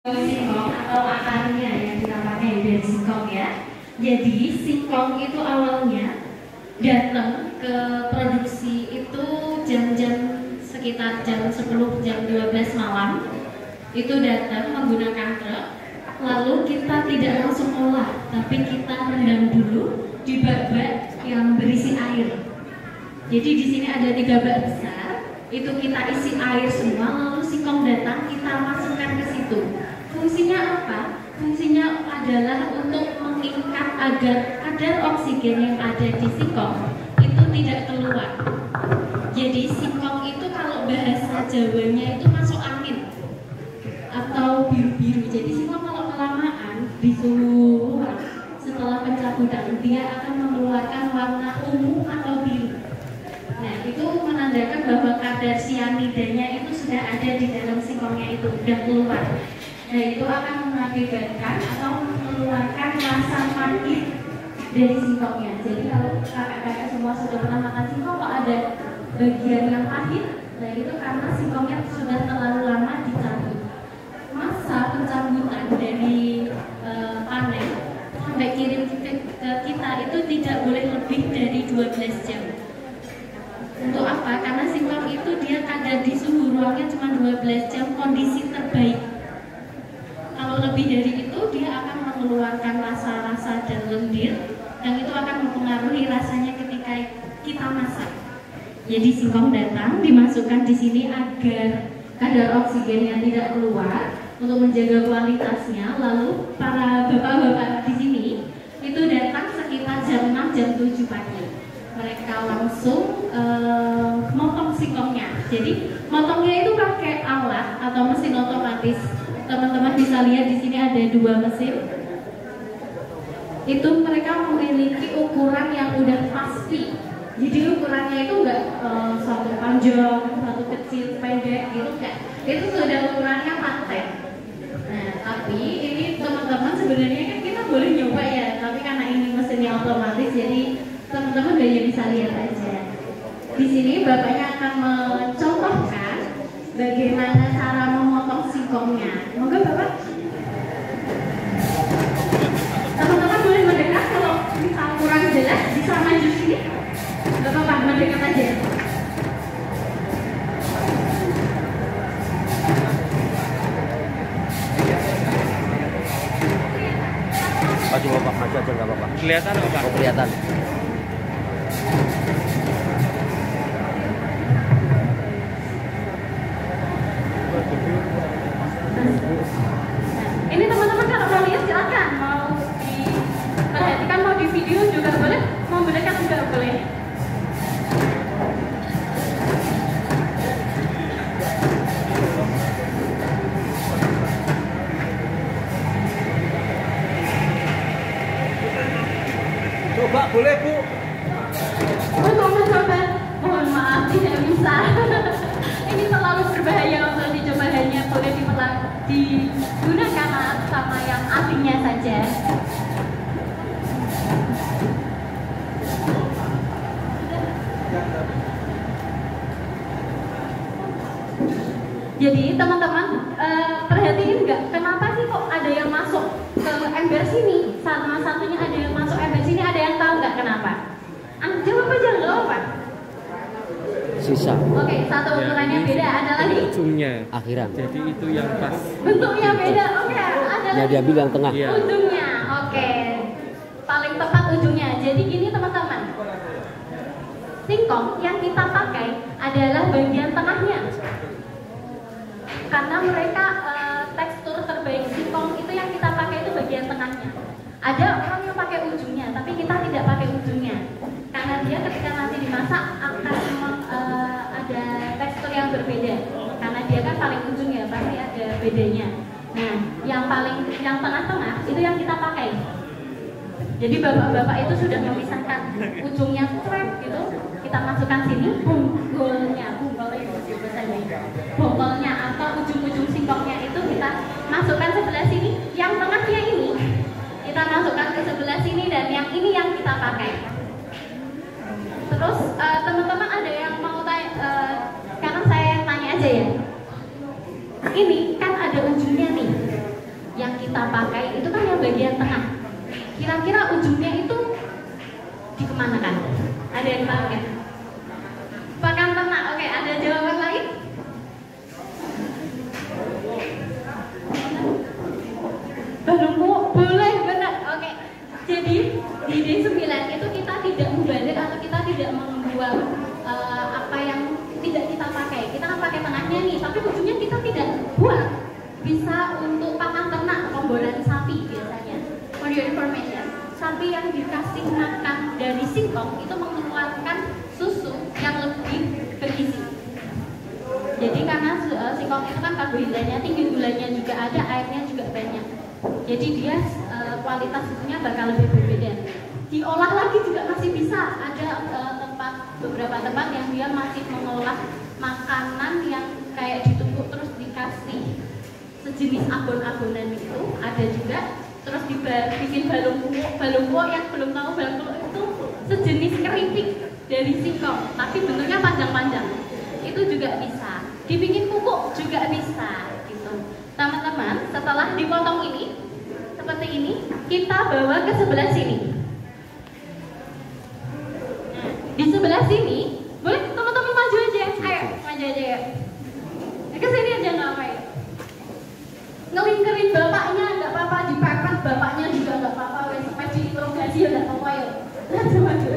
Singkong atau akarnya yang kita pakai dari singkong ya. Jadi singkong itu awalnya datang ke produksi itu jam-jam sekitar jam 10 jam 12 malam. Itu datang menggunakan truk. Lalu kita tidak langsung olah, tapi kita rendam dulu di bak-bak yang berisi air. Jadi di sini ada 3 bak besar. Itu kita isi air semua, lalu singkong datang kita masukkan ke situ. Fungsinya apa? Fungsinya adalah untuk mengikat agar kadar oksigen yang ada di singkong itu tidak keluar. Jadi singkong itu kalau bahasa Jawanya itu masuk angin atau biru-biru. Jadi singkong kalau kelamaan di suhu ruang setelah pencabutan dia akan mengeluarkan warna ungu atau biru. Nah, itu menandakan bahwa kadar sianidanya itu sudah ada di dalam singkongnya, itu sudah keluar. Nah, itu akan mengakibatkan atau mengeluarkan rasa pahit dari singkongnya. Jadi kalau kakak-kakak semua sudah pernah makan singkong, kalau ada bagian yang pahit, nah itu karena singkongnya sudah terlalu lama dicabut. Masa pencabutan dari panen sampai kirim ke kita itu tidak boleh lebih dari 12 jam. Untuk apa? Karena singkong itu dia kadar di suhu ruangnya cuma 12 jam kondisi terbaik. Kalau lebih dari itu dia akan mengeluarkan rasa-rasa dan lendir, dan itu akan mempengaruhi rasanya ketika kita masak. Jadi singkong datang dimasukkan di sini agar kadar oksigennya tidak keluar untuk menjaga kualitasnya. Lalu para bapak-bapak di sini itu datang sekitar jam 6 jam 7 pagi. Mereka langsung motong singkongnya. Jadi motongnya itu pakai alat atau mesin otomatis. Teman-teman bisa lihat di sini ada 2 mesin. Itu mereka memiliki ukuran yang udah pasti. Jadi ukurannya itu enggak satu panjang, satu kecil, pendek gitu enggak. Itu sudah ukurannya paten. Nah, tapi ini teman-teman sebenarnya kan kita boleh nyoba ya, tapi karena ini mesinnya otomatis jadi teman-teman hanya bisa lihat aja. Di sini bapaknya akan mencontohkan bagaimana cara memotong singkongnya. Moga bapak. Teman-teman boleh mendekat, kalau misal kurang jelas bisa maju sini. Bapak mendekat aja. Maju bapak, maju aja nggak apa-apa. Kelihatan apa Pak? Oh, kelihatan. Ini teman-teman kalau mau lihat silakan, mau diperhatikan, mau di video juga boleh, mau mendekat juga boleh. Coba boleh Bu? Untuk mencoba, mohon maaf tidak bisa. Ini terlalu berbahaya untuk dicoba, hanya boleh digunakan sama yang ahlinya saja. Jadi teman-teman perhatiin nggak, kenapa sih kok ada yang masuk ke ember sini, sama satunya ada yang masuk ember sini, ada yang tahu nggak kenapa? Jawab aja nggak apa-apa. Sisa. Oke, satu ukurannya beda, ada lagi. Ujungnya. Akhiran. Jadi itu yang pas. Bentuknya beda, oke. Ada Ya lagi. diambil yang tengah. Iya. Ujungnya, oke. Paling tepat ujungnya. Jadi gini teman-teman. Singkong yang kita pakai adalah bagian tengahnya. Karena mereka tekstur terbaik singkong itu yang kita pakai itu bagian tengahnya. Ada orang yang pakai ujungnya, tapi kita tidak pakai ujungnya. Karena dia ketika nanti dimasak akan ada tekstur yang berbeda. Karena dia kan paling ujung ya, pasti ada bedanya. Nah, yang tengah-tengah itu yang kita pakai. Jadi bapak-bapak itu sudah memisahkan ujungnya strap gitu, kita masukkan sini, bonggolnya atau ujung-ujung singkongnya itu kita masukkan sebelah sini, yang tengahnya ini kita masukkan ke sebelah sini, dan yang ini yang kita pakai. Terus teman-teman ada yang mau tanya, sekarang saya tanya aja ya. Ini kan ada ujungnya nih. kita pakai itu kan yang bagian tengah. Kira-kira ujungnya itu dikemanakan? Ada yang tahu ya? Pakan ternak. Oke, ada jawaban lain? Balungku boleh, benar. Oke. Jadi di D9 itu kita tidak mubazir atau kita tidak membuang apa yang tidak kita pakai. Kita kan pakai tengahnya nih, tapi ujungnya kita tidak buang. Bisa untuk pakan ternak, komboran sapi biasanya. For your information, sapi yang dikasih makan dari singkong itu mengeluarkan susu yang lebih bergizi. Jadi karena singkong itu kan karbohidratnya tinggi, gulanya juga ada, airnya juga banyak. Jadi dia kualitas susunya bakal lebih berbeda. Diolah lagi juga masih bisa. Ada beberapa tempat yang dia masih mengolah makanan yang kayak ditumbuk terus dikasih sejenis abon-abonan itu. Ada juga. Terus bikin balungko yang belum tahu balungko itu sejenis keripik dari singkong, tapi bentuknya panjang-panjang. Itu juga bisa. Dibikin pupuk juga bisa gitu. Teman-teman, setelah dipotong ini seperti ini, kita bawa ke sebelah sini. Nah, di sebelah sini, boleh teman-teman maju aja. Ayo, maju aja ya. Ke sini aja nggak apa ya. Ngelingkerin bapaknya nggak apa-apa, dipepet bapaknya juga nggak apa-apa. Wes sampai diinterogasi ya nggak apa-apa ya. Maju.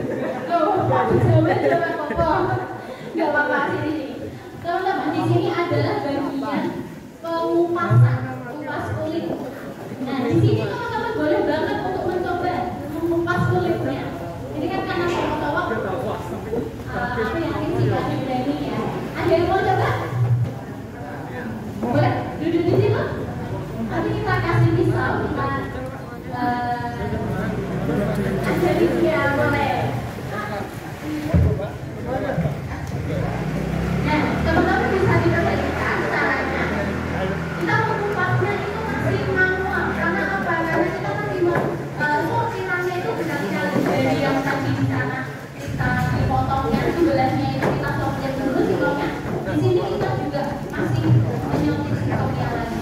Loh, nggak apa-apa sini. Teman-teman, di sini adalah bagian pengupasan, kupas kulit. Nah, di sini teman-teman boleh banget untuk mencoba mengupas kulitnya. Ini kan karena cowok-cowok apa yang sih ada berani ya. Ada yang mau coba? Boleh duduk di situ. Nanti kita kasih pisau, kita ajari dia boleh. Nah, teman-teman bisa diperhatikan caranya. Kita mengupasnya itu masih manual. Karena apa? Karena kita masih sortirannya itu benar-benar dari yang tadi di sana kita dipotongnya, sebelahnya itu kita sortir dulu singkongnya. Di sini kita juga masih menyortir singkongnya lagi.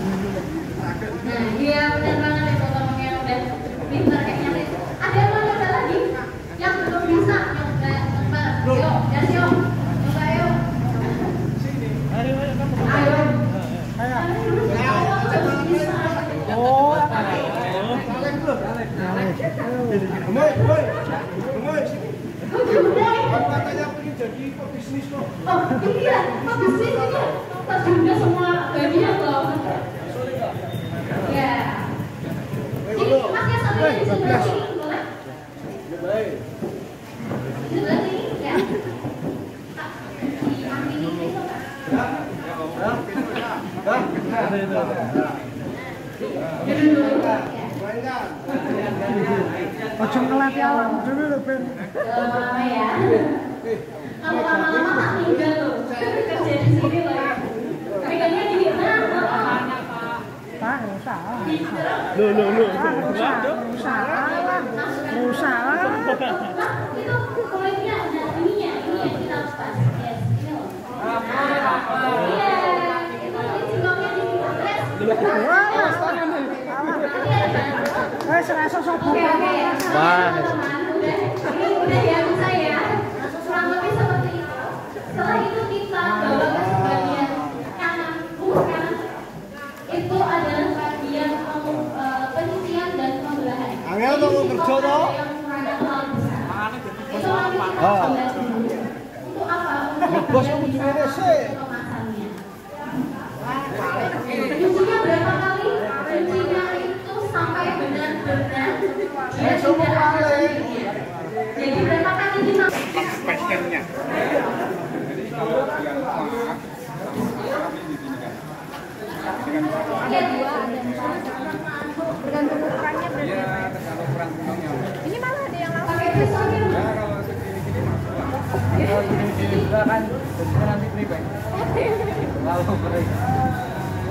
Nah, iya benar banget ya teman-teman yang udah pintar kayaknya. Ada yang mau coba lagi? Yang belum bisa nyoba. Yuk, jas yuk. Coba yuk. Ayo. Oh, Katanya pengen jadi pebisnis kok. oh iya, pebisnis itu terjunda semua bagian loh. Ya. Jadi masnya sampai di sebelah sini boleh? Di sebelah sini ya. Diambil ini coba. Ojo ngelatih awak dulu lho, Ben. Lama ya. Kalau lama-lama tak tinggal loh. Kerja di sini loh ya. Pegangnya di mana? Pak, rusak. Rusak. Itu kulitnya ada ininya, ini yang kita harus pas. Yes, ini loh. Iya, itu kulit singkongnya di sini. Yes. Serasa sopo. Oke. Ini udah ya bisa ya. Kurang lebih seperti itu. Setelah itu kita bawa ke bagian kanan. Itu adalah bagian penyisian dan pembelahan. Angel tuh mau kerja toh? Itu nanti kita bahas dulu. Untuk apa? Bos kamu di sih. Kemasannya. Cucinya berapa kali? Cucinya itu sampai benar-benar dia tidak ada kulitnya. Jadi berapa kali kita? Passionnya. Tergantung ukurannya berarti. Iya, tergantung ukuran singkongnya. Ini malah ada yang langsung. Pakai pisaunya. Ya kalau segini-gini masuk lah. Kalau gini-gini juga kan jadinya nanti pribadi. Lalu beri.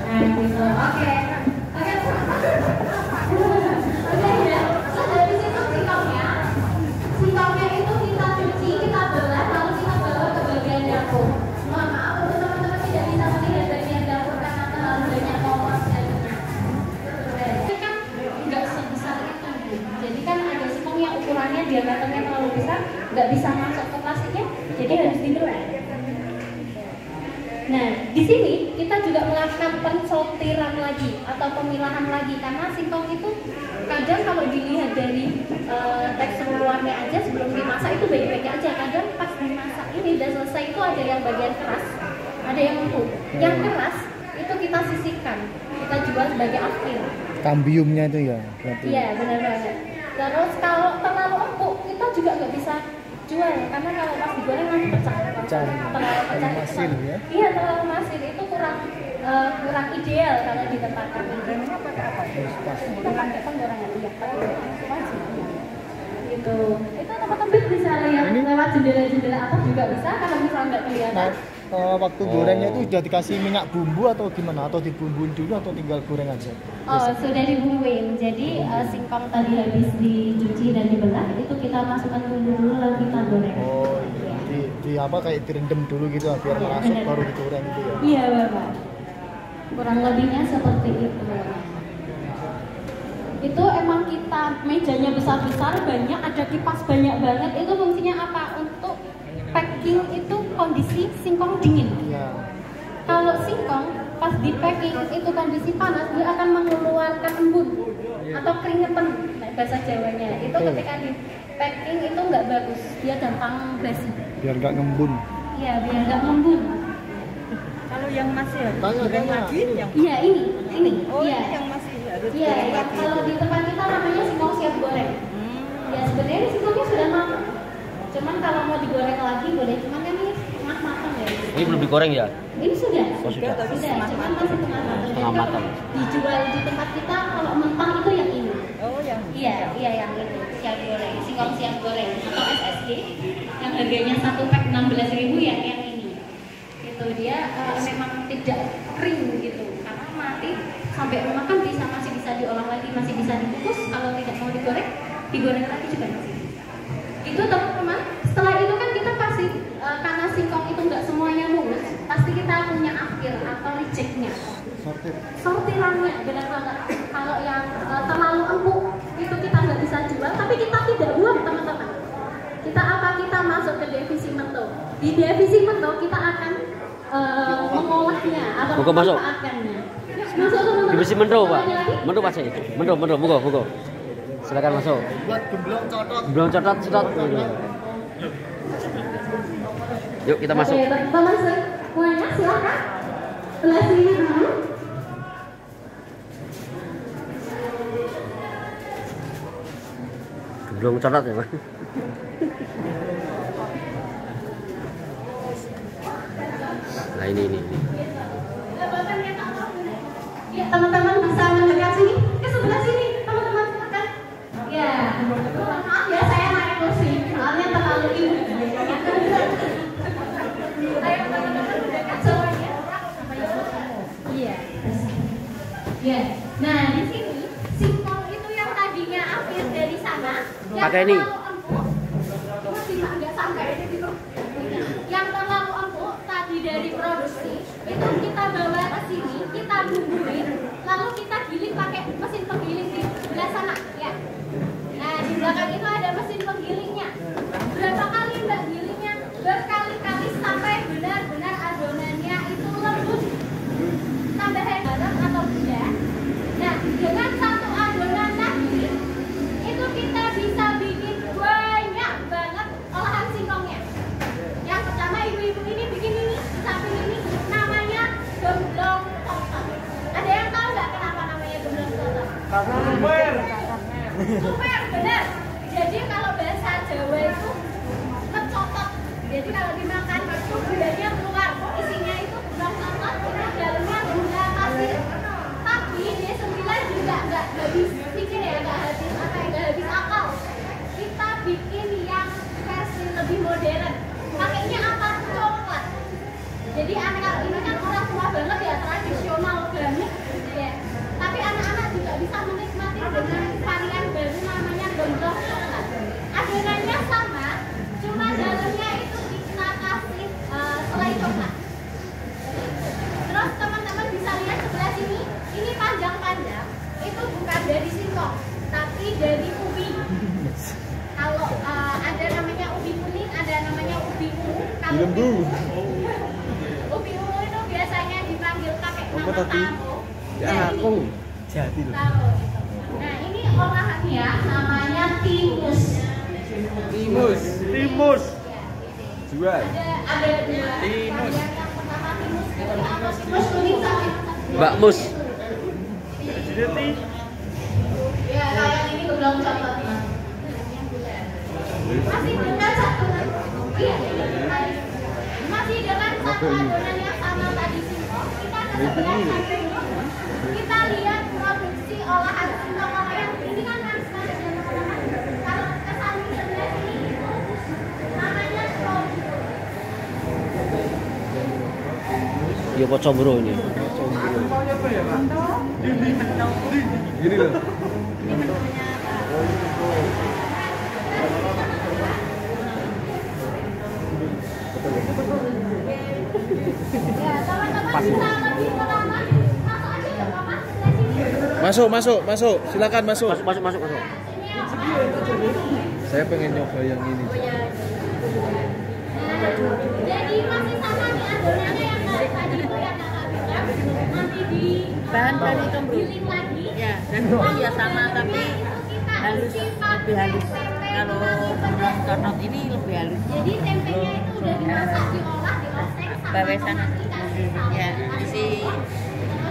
Nah, gitu. Oke. Oke ya. So dari situ singkongnya itu kita cuci, kita belah, lalu kita bawa ke bagian dapur. Mohon maaf untuk teman-teman tidak bisa melihat bagian dapur karena terlalu banyak kompos dan kan dia kantongnya terlalu besar, nggak bisa masuk ke plastiknya, jadi harus dibelah. Nah, di sini kita juga melakukan pensortiran lagi atau pemilahan lagi karena singkong itu kadang kalau dilihat dari tekstur luarnya aja sebelum dimasak itu baik-baik aja. Kadang pas dimasak ini udah selesai itu ada yang bagian keras, ada yang empuk. Yang keras itu kita sisihkan, kita jual sebagai afkir. Kambiumnya itu ya berarti. Iya, benar banget. Terus kalau terlalu empuk kita juga nggak bisa jual karena kalau pas digoreng nanti pecah. Terlalu pecah. Masin ya. Iya, terlalu masin itu kurang ideal kalau di tempat kami. Gorengnya pakai apa? Kita pakai penggorengan iya, pakai wajib. Gitu. Itu teman-teman bisa lihat lewat jendela-jendela atas juga bisa kalau misalnya nggak kelihatan. Waktu gorengnya itu sudah dikasih minyak bumbu atau gimana? Atau dibumbuin dulu atau tinggal goreng aja? Oh, sudah dibumbuin. Jadi singkong tadi habis dicuci dan dibelah itu kita masukkan bumbu dulu lalu kita goreng. Oh iya. Di apa kayak direndam dulu gitu biar Iya, merasuk benar. baru digoreng gitu ya. Iya, Bapak. Kurang lebihnya seperti itu. Itu emang kita mejanya besar-besar, banyak, ada kipas banyak banget. Itu fungsinya apa? Untuk packing itu kondisi singkong dingin. Iya. Kalau singkong pas di packing itu kondisi panas, dia akan mengeluarkan embun atau keringetan bahasa Jawanya. Itu ketika di packing itu nggak bagus, dia gampang basi. Biar nggak ngembun. Iya, biar nggak ngembun. Kalau yang masih harus Tanya, goreng tanya. lagi yang Iya, ini. oh Iya. ini yang masih harus Iya, goreng yang lagi. kalau di tempat kita namanya singkong siap goreng. Ya sebenarnya singkongnya sudah matang. Cuman kalau mau digoreng lagi boleh, cuman kan ini tengah matang ya. Ini belum digoreng ya? Ini sudah. Oh, sudah. Cuman masih tengah matang. Dan Tengah kalau matang. dijual di tempat kita kalau mentah itu yang ini. Oh yang Iya yang ini siap goreng, singkong siap goreng atau SSG yang harganya 1 pack 16.000 ya yang ini. Itu dia memang tidak kering gitu karena mati sampai rumah kan masih bisa diolah lagi, masih bisa dikukus. Kalau tidak mau digoreng lagi juga masih bisa. Itu teman-teman. Setelah itu kan kita pasti karena singkong itu nggak semuanya mulus, pasti kita punya akhir atau rejectnya. Sortirannya benar banget. Kalau yang terlalu empuk itu kita nggak bisa jual, tapi kita tidak buang teman-teman. Kita masuk ke divisi mento. Di divisi mento kita akan mengolahnya atau memanfaatkannya. Masuk teman-teman. Divisi mendo, Pak. Mendo Pak itu. Mendo, monggo. Silakan masuk. Buat gemblong cotot. Belum catat. Yuk kita masuk. Oke, teman-teman semuanya silakan. Sebelah sini dulu. Belum catat ya, Pak. Nah ini. Ya, teman-teman bisa mendekat sini ke sebelah sini, teman-teman silakan. Ya, maaf ya saya naik kursi, soalnya terlalu ini. Ayo teman-teman mendekat semuanya. Iya. Ya. Nah di sini singkong itu yang tadinya akhir dari sana. Pakai ini. Nggak sampai gitu. Yang terlalu empuk tadi dari produksi itu kita bawa ke sini, kita bumbuin, lalu kita giling pakai mesin penggiling di sebelah sana ya. Nah di belakang itu ada mesin penggilingnya. Berapa kali mbak gilingnya? Berkali-kali sampai benar-benar adonannya itu lembut. Tambahnya garam atau gula. Nah dengan satu adonan tadi itu kita bisa bikin banyak banget olahan singkongnya. Yang pertama ibu-ibu ini bikin ini, di samping ini namanya gemblong totot. Ada yang tahu nggak kenapa namanya gemblong totot? Super, benar. Jadi kalau bahasa Jawa itu kecotot. Jadi kalau dimakan itu gulanya keluar, isinya itu gemblong totot, itu dalamnya gula pasir. Tapi D9 juga nggak habis pikir ya, nggak habis akal. Kita bikin yang versi lebih modern. Pakainya apa? Coklat. Jadi anak ini kan orang tua banget ya, tradisional banget ya. Tapi anak-anak juga bisa menikmati dengan varian baru namanya gemblong coklat. Adonannya sama, cuma dalamnya itu kita kasih lembu. Ubi ungu itu biasanya dipanggil pakai Apa nama tadi? taro. Ya aku. Jadi loh. Taro. Nah ini olahannya namanya timus. Timus. Jual. Ada timus. Yang pertama timus itu apa? Timus kuning sama Mbak Mus. ya kayak ini belum contohnya. Masih dengan satu iya masih dengan satu adonan yang sama tadi singkong kita kesebelah dulu kita lihat produksi olahan singkong yang ini kan sekarang kalau ke samping sebelah sini itu namanya combro. Ya apa combro ini? Gini loh. Ya teman-teman bisa lebih lama masuk aja ya Mama sebelah sini. Masuk. Silakan masuk. Masuk. Saya pengen nyoba yang ini. Jadi masih sama nih adonannya yang tadi itu yang kakak bilang nanti di Bahan dari combro. giling lagi. Ya, dan itu ya sama tapi halus, lebih halus. Kalau tonot ini lebih halus. Jadi tempenya itu udah dimasak, diolah, dioseng sama Bawesan. dikasih sambal, Ya, terus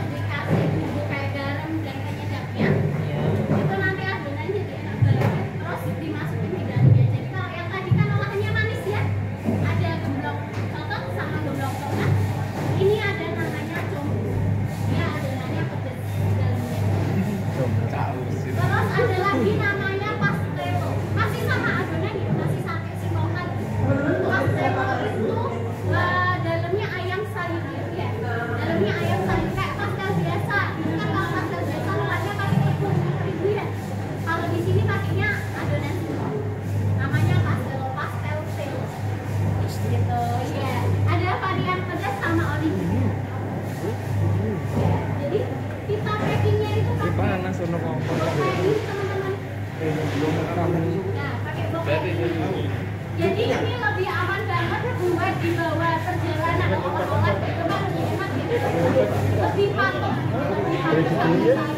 dikasih bumbu kayak garam dan penyedapnya. Itu nanti adonannya jadi enak banget. Terus dimasukin di dalamnya. Jadi kalau yang tadi kan olahannya manis ya, ada gemblong cocok sama gemblong tomat. Ini ada namanya combro. Dia adonannya pedes di dalamnya. Terus ada lagi namanya pastelo. Masih sama adonannya, masih sate singkong tadi. Pastelo itu dalamnya ayam sayur ya. Dalamnya ayam sayur kayak pastel biasa. Ini kan kalau pastel biasa luarnya pakai tepung terigu ya. Kalau di sini pakainya adonan singkong. Namanya pastelo, pastel telo. Gitu ya. Ada varian pedas sama original. Ya, jadi kita packingnya itu pakai Panas ono kok. kayak ini teman-teman. Nah, pakai bokai ini. Jadi ini lebih aman banget buat dibawa perjalanan olah-olah ke tempat lebih hemat gitu. Lebih patuh, lebih patuh.